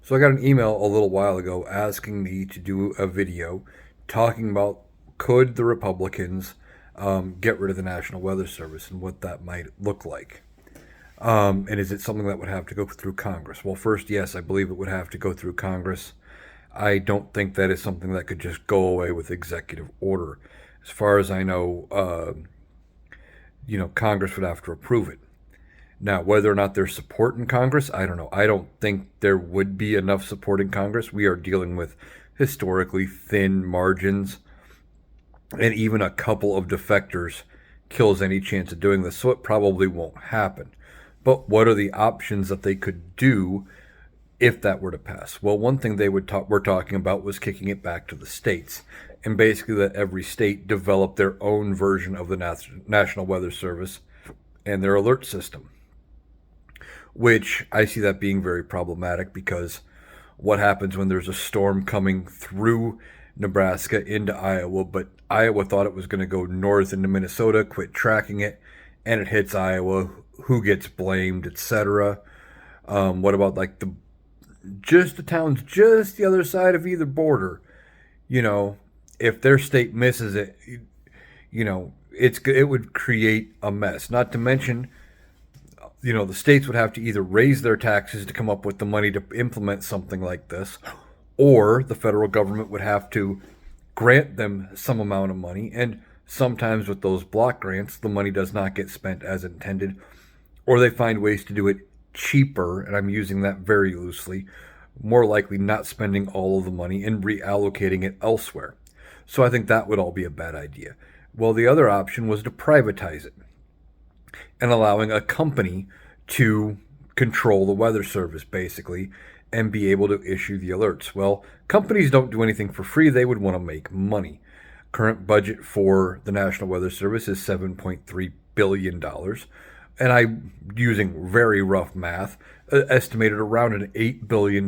So I got an email a little while ago asking me to do a video talking about could the Republicans get rid of the National Weather Service and what that might look like. And is it something that would have to go through Congress? Well, first, yes, I believe it would have to go through Congress. I don't think that is something that could just go away with executive order. As far as I know, Congress would have to approve it. Now, whether or not there's support in Congress, I don't know. I don't think there would be enough support in Congress. We are dealing with historically thin margins, and even a couple of defectors kills any chance of doing this, so it probably won't happen. But what are the options that they could do if that were to pass? Well, one thing they were talking about was kicking it back to the states, and basically let every state develop their own version of the National Weather Service and their alert system, which I see that being very problematic because what happens when there's a storm coming through Nebraska into Iowa, but Iowa thought it was going to go north into Minnesota, quit tracking it, and it hits Iowa? Who gets blamed, etc. What about like the towns just the other side of either border? You know, if their state misses it, it would create a mess. Not to mention, the states would have to either raise their taxes to come up with the money to implement something like this, or the federal government would have to grant them some amount of money. And sometimes with those block grants, the money does not get spent as intended, or they find ways to do it cheaper, and I'm using that very loosely, more likely not spending all of the money and reallocating it elsewhere. So I think that would all be a bad idea. Well, the other option was to privatize it and allowing a company to control the weather service, basically, and be able to issue the alerts. Well, companies don't do anything for free. They would want to make money. Current budget for the National Weather Service is $7.3 billion. And I'm using very rough math, estimated around an $8 billion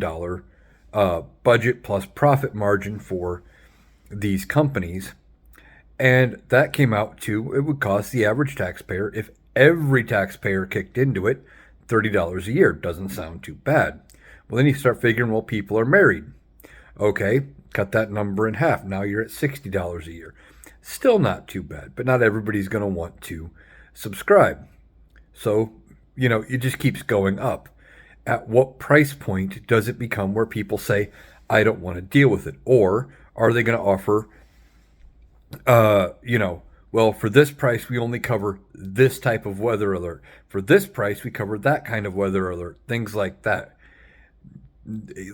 budget plus profit margin for these companies. And that came out to, it would cost the average taxpayer, if every taxpayer kicked into it, $30 a year. Doesn't sound too bad. Well, then you start figuring, well, people are married. Okay, cut that number in half. Now you're at $60 a year. Still not too bad, but not everybody's going to want to subscribe. So, it just keeps going up. At what price point does it become where people say, I don't want to deal with it? Or are they going to offer, well, for this price, we only cover this type of weather alert. For this price, we cover that kind of weather alert. Things like that.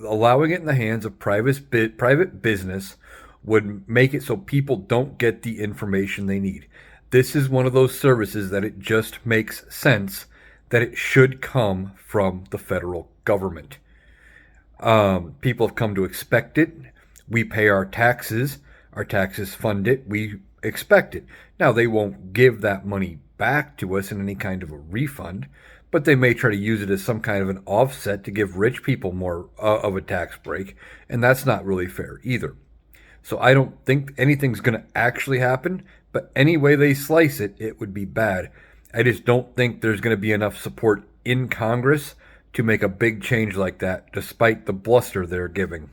Allowing it in the hands of private business would make it so people don't get the information they need. This is one of those services that it just makes sense that it should come from the federal government. People have come to expect it. We pay our taxes fund it. We expect it. Now, they won't give that money back to us in any kind of a refund, but they may try to use it as some kind of an offset to give rich people more of a tax break, and that's not really fair either. So I don't think anything's going to actually happen, but any way they slice it, it would be bad. I just don't think there's going to be enough support in Congress to make a big change like that, despite the bluster they're giving.